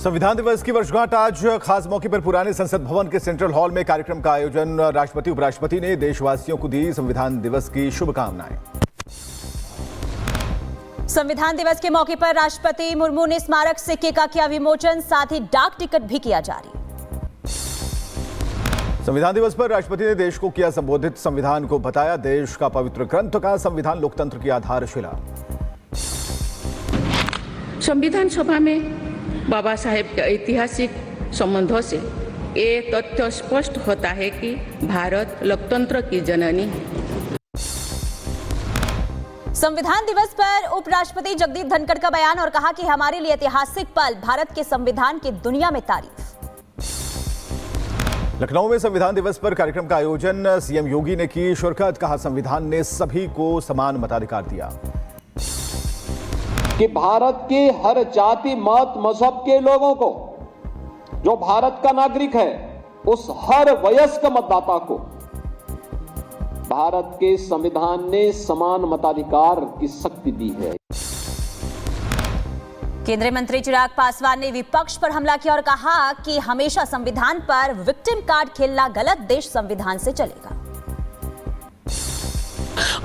संविधान दिवस की वर्षगांठ आज खास मौके पर पुराने संसद भवन के सेंट्रल हॉल में कार्यक्रम का आयोजन। राष्ट्रपति उपराष्ट्रपति ने देशवासियों को दी संविधान दिवस की शुभकामनाएं। संविधान दिवस के मौके पर राष्ट्रपति मुर्मू ने स्मारक सिक्के का किया विमोचन, साथ ही डाक टिकट भी किया जारी। संविधान दिवस पर राष्ट्रपति ने देश को किया संबोधित। संविधान को बताया देश का पवित्र ग्रंथ, का संविधान लोकतंत्र की आधारशिला। संविधान सभा में बाबा साहेब के ऐतिहासिक संबंधों से ये तथ्य स्पष्ट होता है कि भारत लोकतंत्र की जननी है। संविधान दिवस पर उपराष्ट्रपति जगदीप धनखड़ का बयान और कहा कि हमारे लिए ऐतिहासिक पल, भारत के संविधान की दुनिया में तारीफ। लखनऊ में संविधान दिवस पर कार्यक्रम का आयोजन। सीएम योगी ने की शिरकत। कहा संविधान ने सभी को समान मताधिकार दिया। कि भारत के हर जाति मत मजहब के लोगों को, जो भारत का नागरिक है, उस हर वयस्क मतदाता को भारत के संविधान ने समान मताधिकार की शक्ति दी है। केंद्रीय मंत्री चिराग पासवान ने विपक्ष पर हमला किया और कहा कि हमेशा संविधान पर विक्टिम कार्ड खेलना गलत, देश संविधान से चलेगा।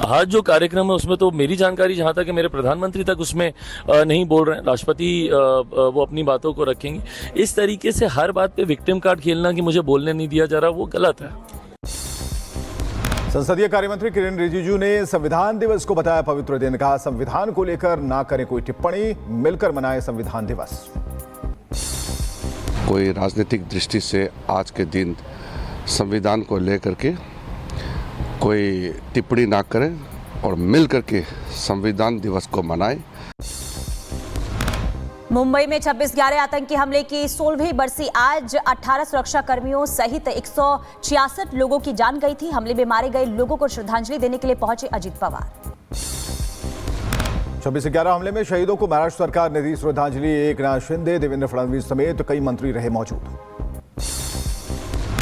आज जो कार्यक्रम है उसमें तो मेरी जानकारी जहां तक है मेरे प्रधानमंत्री तक उसमें नहीं बोल रहे हैं। राष्ट्रपति वो अपनी बातों को रखेंगे। इस तरीके से हर बात पे विक्टिम कार्ड खेलना कि मुझे बोलने नहीं दिया जा रहा, वो गलत है। संसदीय कार्यमंत्री किरेन रिजिजू ने संविधान दिवस को बताया पवित्र दिन। कहा संविधान को लेकर ना करें कोई टिप्पणी, मिलकर मनाएं संविधान दिवस। कोई राजनीतिक दृष्टि से आज के दिन संविधान को लेकर के कोई टिप्पणी ना करें और मिल करके संविधान दिवस को मनाएं। मुंबई में 26/11 आतंकी हमले की 16वीं बरसी आज 18 सुरक्षा कर्मियों सहित 166 लोगों की जान गई थी। हमले में मारे गए लोगों को श्रद्धांजलि देने के लिए पहुंचे अजित पवार। 26/11 हमले में शहीदों को महाराष्ट्र सरकार ने दी श्रद्धांजलि। एकनाथ शिंदे, देवेंद्र फडणवीस समेत कई मंत्री रहे मौजूद।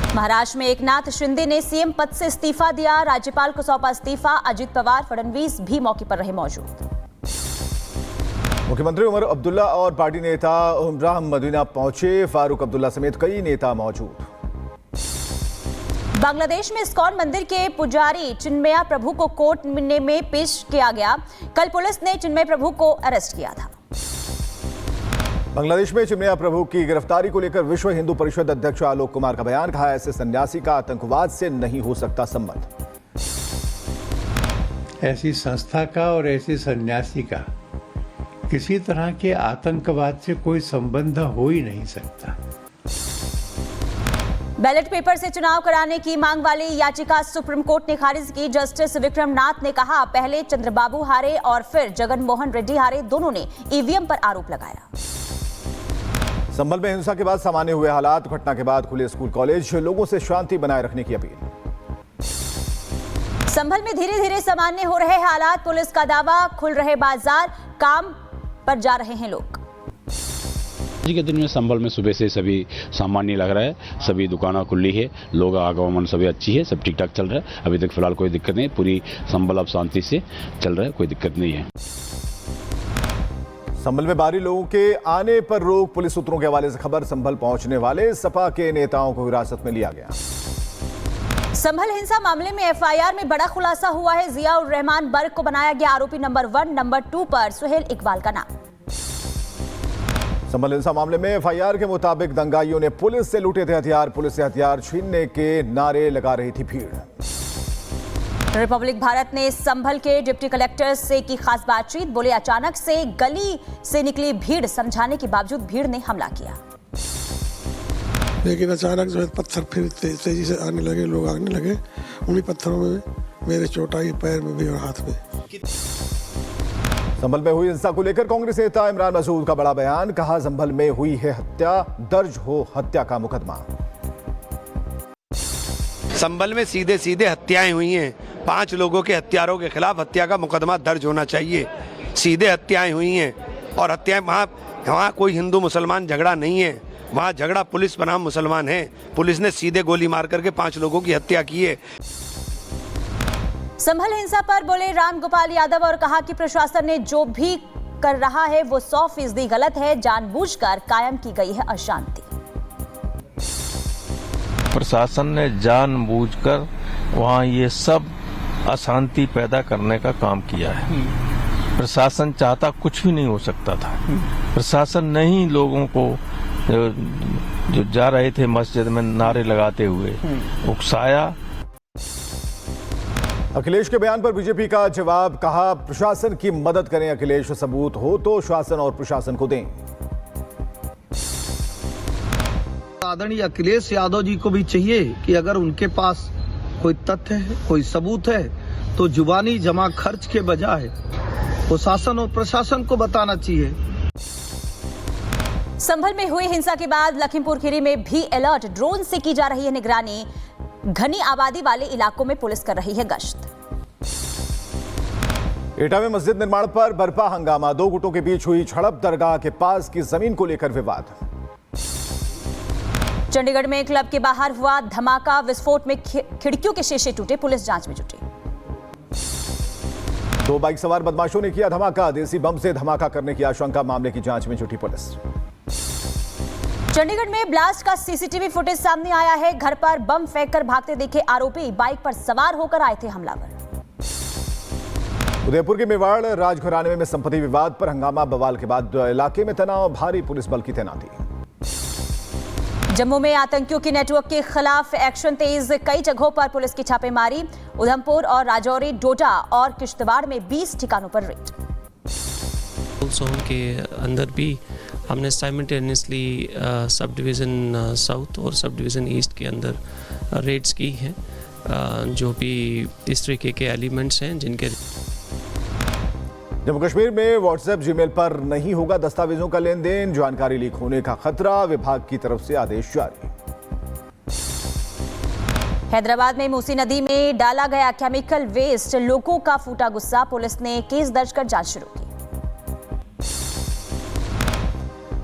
महाराष्ट्र में एकनाथ शिंदे ने सीएम पद से इस्तीफा दिया, राज्यपाल को सौंपा इस्तीफा। अजित पवार, फडणवीस भी मौके पर रहे मौजूद। मुख्यमंत्री उमर अब्दुल्ला और पार्टी नेता उमराह मदीना पहुंचे। फारूक अब्दुल्ला समेत कई नेता मौजूद। बांग्लादेश में इस्कॉन मंदिर के पुजारी चिन्मया प्रभु को कोर्ट में पेश किया गया। कल पुलिस ने चिन्मय प्रभु को अरेस्ट किया था। बांग्लादेश में चिन्मया प्रभु की गिरफ्तारी को लेकर विश्व हिंदू परिषद अध्यक्ष आलोक कुमार का बयान। कहा ऐसे सन्यासी का आतंकवाद से नहीं हो सकता संबंध। ऐसी संस्था का और ऐसे सन्यासी का किसी तरह के आतंकवाद से कोई संबंध हो ही नहीं सकता। बैलेट पेपर से चुनाव कराने की मांग वाली याचिका सुप्रीम कोर्ट ने खारिज की। जस्टिस विक्रम नाथ ने कहा पहले चंद्रबाबू हारे और फिर जगन मोहन रेड्डी हारे, दोनों ने ईवीएम पर आरोप लगाया। संभल में हिंसा के बाद सामान्य हुए हालात। घटना के बाद खुले स्कूल कॉलेज, लोगों से शांति बनाए रखने की अपील। संभल में धीरे धीरे सामान्य हो रहे हालात। पुलिस का दावा, खुल रहे बाजार, काम पर जा रहे हैं लोग। आज के दिन में संभल में सुबह से सभी सामान्य लग रहा है। सभी दुकानें खुली है, लोग आगमन सभी अच्छी है, सब ठीक ठाक चल रहा है। अभी तक फिलहाल कोई दिक्कत नहीं, पूरी संभल अब शांति से चल रहा है, कोई दिक्कत नहीं है। संभल में बाहरी लोगों के आने पर रोक। पुलिस सूत्रों के हवाले से खबर, संभल पहुंचने वाले सपा के नेताओं को हिरासत में लिया गया। संभल हिंसा मामले में एफआईआर में बड़ा खुलासा हुआ है। जिया उर रहमान बर्क को बनाया गया आरोपी नंबर 1, नंबर 2 पर सुहेल इकबाल का नाम। संभल हिंसा मामले में एफआईआर के मुताबिक दंगाइयों ने पुलिस से लूटे थे हथियार। पुलिस से हथियार छीनने के नारे लगा रही थी भीड़। रिपब्लिक भारत ने संभल के डिप्टी कलेक्टर से की खास बातचीत। बोले अचानक से गली से निकली भीड़, समझाने के बावजूद भीड़ ने हमला किया। लेकिन अचानक जो है पत्थर फिर तेजी से आने लगे, लोग आने लगे। उन्हीं पत्थरों में मेरे चोट आई, पैर में भी और हाथ में। संभल में हुई हिंसा को लेकर कांग्रेस नेता इमरान मसूद का बड़ा बयान। कहा संभल में हुई है हत्या, दर्ज हो हत्या का मुकदमा। संभल में सीधे सीधे हत्याएं हुई हैं। 5 लोगों के हत्यारों के खिलाफ हत्या का मुकदमा दर्ज होना चाहिए। सीधे हत्याएं हुई हैं और हत्याएं वहाँ कोई हिंदू मुसलमान झगड़ा नहीं है। वहाँ झगड़ा पुलिस बनाम मुसलमान है। पुलिस ने सीधे गोली मार करके 5 लोगों की हत्या की है। संभल हिंसा पर बोले राम गोपाल यादव और कहा कि प्रशासन ने जो भी कर रहा है वो 100% गलत है। जानबूझकर कायम की गई है अशांति। प्रशासन ने जानबूझकर वहाँ ये सब अशांति पैदा करने का काम किया है। प्रशासन चाहता कुछ भी नहीं हो सकता था। प्रशासन ने ही लोगों को जो जा रहे थे मस्जिद में नारे लगाते हुए उकसाया। अखिलेश के बयान पर बीजेपी का जवाब, कहा प्रशासन की मदद करें अखिलेश, सबूत हो तो शासन और प्रशासन को दें। आदरणीय अखिलेश यादव जी को भी चाहिए कि अगर उनके पास कोई तथ्य है, कोई सबूत है, तो जुबानी जमा खर्च के बजाय वो शासन और प्रशासन को बताना चाहिए। संभल में हुई हिंसा के बाद लखीमपुर खीरी में भी अलर्ट, ड्रोन से की जा रही है निगरानी। घनी आबादी वाले इलाकों में पुलिस कर रही है गश्त। एटा में मस्जिद निर्माण पर बरपा हंगामा, 2 गुटों के बीच हुई झड़प, दरगाह के पास की जमीन को लेकर विवाद। चंडीगढ़ में क्लब के बाहर हुआ धमाका, विस्फोट में खिड़कियों के शीशे टूटे, पुलिस जांच में जुटी। 2 बाइक सवार बदमाशों ने किया धमाका, देसी बम से धमाका करने की आशंका, मामले की जांच में जुटी पुलिस। चंडीगढ़ में ब्लास्ट का सीसीटीवी फुटेज सामने आया है। घर पर बम फेंककर भागते दिखे आरोपी, बाइक पर सवार होकर आए थे हमलावर। उदयपुर के मेवाड़ राजघराने में संपत्ति विवाद पर हंगामा, बवाल के बाद इलाके में तनाव, भारी पुलिस बल की तैनाती। जम्मू में आतंकियों की नेटवर्क के खिलाफ एक्शन तेज, कई जगहों पर पुलिस की छापेमारी। उधमपुर और राजौरी, डोडा और किश्तवाड़ में 20 ठिकानों पर रेड। जोन के अंदर भी हमने साइमल्टेनियसली सब डिवीज़न साउथ और सब डिवीज़न ईस्ट के अंदर रेड्स की हैं, जो भी इस तरीके के एलिमेंट्स हैं जिनके। जम्मू कश्मीर में व्हाट्सएप, जीमेल पर नहीं होगा दस्तावेजों का लेन देन, जानकारी लीक होने का खतरा, विभाग की तरफ से आदेश जारी। हैदराबाद में मूसी नदी में डाला गया केमिकल वेस्ट, लोगों का फूटा गुस्सा, पुलिस ने केस दर्ज कर जांच शुरू की।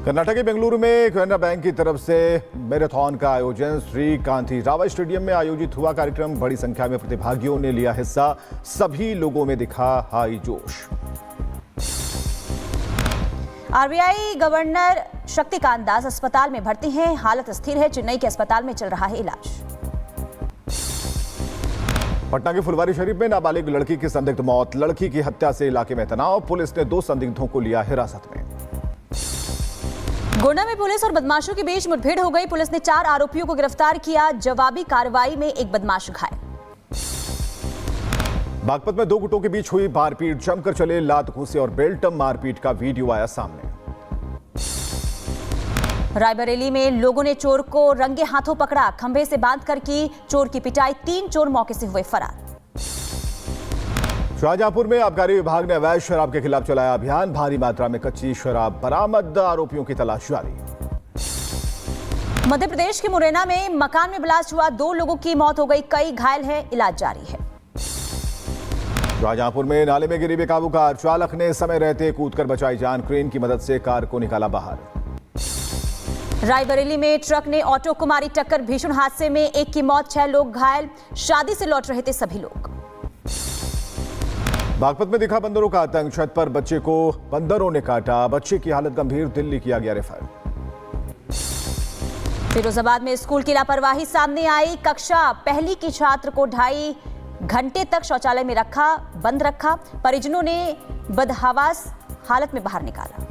कर्नाटक के बेंगलुरु में कैनरा बैंक की तरफ से मैराथन का आयोजन, श्री कांति राव स्टेडियम में आयोजित हुआ कार्यक्रम, बड़ी संख्या में प्रतिभागियों ने लिया हिस्सा, सभी लोगों में दिखा हाई जोश। आरबीआई गवर्नर शक्तिकांत दास अस्पताल में भर्ती हैं, हालत स्थिर है, चेन्नई के अस्पताल में चल रहा है इलाज। पटना के फुलवारी शरीफ में नाबालिग लड़की की संदिग्ध मौत, लड़की की हत्या से इलाके में तनाव, पुलिस ने 2 संदिग्धों को लिया हिरासत में। गोंडा में पुलिस और बदमाशों के बीच मुठभेड़ हो गई, पुलिस ने 4 आरोपियों को गिरफ्तार किया, जवाबी कार्रवाई में एक बदमाश घायल। बागपत में 2 गुटों के बीच हुई मारपीट, जमकर चले लात घूंसे और बेल्ट, मारपीट का वीडियो आया सामने। रायबरेली में लोगों ने चोर को रंगे हाथों पकड़ा, खंभे से बांधकर की चोर की पिटाई, 3 चोर मौके से हुए फरार। शाहजहांपुर में आबकारी विभाग ने अवैध शराब के खिलाफ चलाया अभियान, भारी मात्रा में कच्ची शराब बरामद, आरोपियों की तलाश जारी। मध्य प्रदेश के मुरैना में मकान में ब्लास्ट हुआ, 2 लोगों की मौत हो गई, कई घायल हैं, इलाज जारी है। शाहजहांपुर में नाले में गिरी बेकाबू कार, चालक ने समय रहते कूदकर बचाई जान, क्रेन की मदद से कार को निकाला बाहर। रायबरेली में ट्रक ने ऑटो को मारी टक्कर, भीषण हादसे में 1 की मौत, 6 लोग घायल, शादी से लौट रहे थे सभी लोग। बागपत में दिखा बंदरों का आतंक, छत पर बच्चे को बंदरों ने काटा, बच्चे की हालत गंभीर, दिल्ली किया गया रेफर। फिरोजाबाद में स्कूल की लापरवाही सामने आई, कक्षा पहली की छात्र को 2.5 घंटे तक शौचालय में बंद रखा, परिजनों ने बदहवास हालत में बाहर निकाला।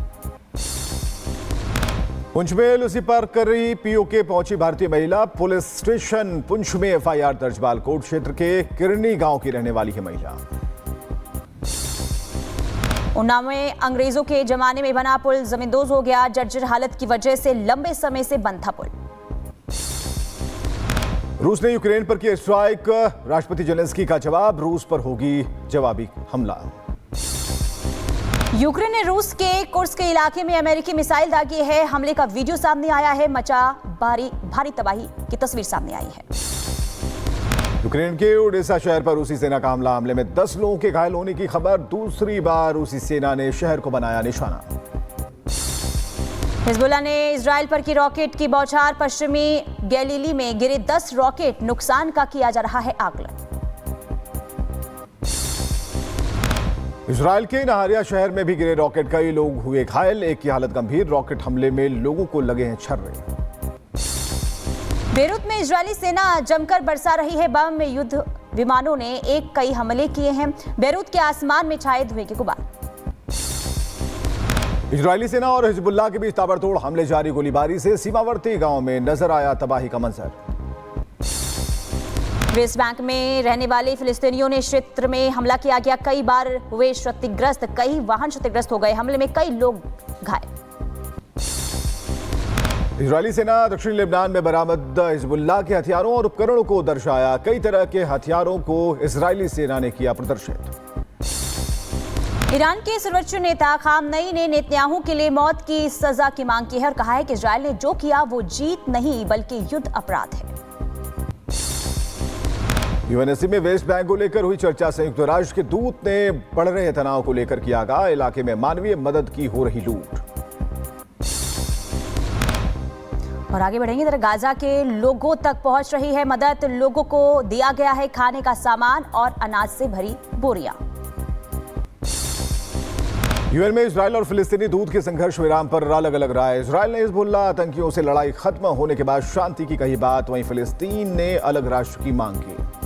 पुंछ में लूसी पर करी पीओके पहुंची भारतीय महिला, पुलिस स्टेशन पुंछ में एफआईआर दर्ज, बालकोट क्षेत्र के किरनी गांव की रहने वाली है महिला। उन्नाव में अंग्रेजों के जमाने में बना पुल जमींदोज हो गया, जर्जर हालत की वजह से लंबे समय से बंद था पुल। रूस ने यूक्रेन पर किया स्ट्राइक, राष्ट्रपति जेलेंस्की का जवाब, रूस पर होगी जवाबी हमला। यूक्रेन ने रूस के कुर्स्क के इलाके में अमेरिकी मिसाइल दागी है, हमले का वीडियो सामने आया है, मचा भारी तबाही की तस्वीर सामने आई है। यूक्रेन के ओडेसा शहर पर रूसी सेना का हमला, हमले में 10 लोगों के घायल होने की खबर, दूसरी बार रूसी सेना ने शहर को बनाया निशाना। हिजबुल्लाह ने इजराइल पर की रॉकेट की बौछार, पश्चिमी गैलीली में गिरे 10 रॉकेट, नुकसान का किया जा रहा है आकलन। इजराइल के नहारिया शहर में भी गिरे रॉकेट, कई लोग हुए घायल, एक की हालत गंभीर। रॉकेट हमले में लोगों को लगे हैं छर्रे। बेरूत में इजरायली सेना जमकर बरसा रही है बम। युद्ध विमानों ने कई हमले किए हैं। बेरूत के आसमान में छाए धुएं के गुबार। इजरायली सेना और हिजबुल्लाह के बीच ताबड़तोड़ हमले जारी, गोलीबारी से सीमावर्ती गांव में नजर आया तबाही का मंजर। वेस्ट बैंक में रहने वाले फिलिस्तीनियों ने क्षेत्र में हमला किया गया, कई बार हुए क्षतिग्रस्त, कई वाहन क्षतिग्रस्त हो गए। हमले में कई लोग घायल। इजरायली सेना दक्षिणी लेबनान में बरामद हिजबुल्लाह के हथियारों और उपकरणों को दर्शाया, कई तरह के हथियारों को इजरायली सेना ने किया प्रदर्शित। ईरान के सर्वोच्च नेता खामनई ने नेतन्याहू के लिए मौत की सजा की मांग की है और कहा है कि इजरायल ने जो किया वो जीत नहीं बल्कि युद्ध अपराध है। यूएनएससी में वेस्ट बैंक को लेकर हुई चर्चा, संयुक्त राष्ट्र के दूत ने बढ़ रहे तनाव को लेकर किया आगाह, इलाके में मानवीय मदद की हो रही लूट। और आगे बढ़ेंगे, इधर गाजा के लोगों तक पहुंच रही है मदद। लोगों को दिया गया है खाने का सामान और अनाज से भरी बोरियां। यूएन में इजरायल और फिलिस्तीनी दूत के संघर्ष विराम पर अलग अलग राय। इजरायल ने हिजबुल्लाह आतंकियों से लड़ाई खत्म होने के बाद शांति की कही बात, वहीं फिलिस्तीन ने अलग राष्ट्र की मांग की।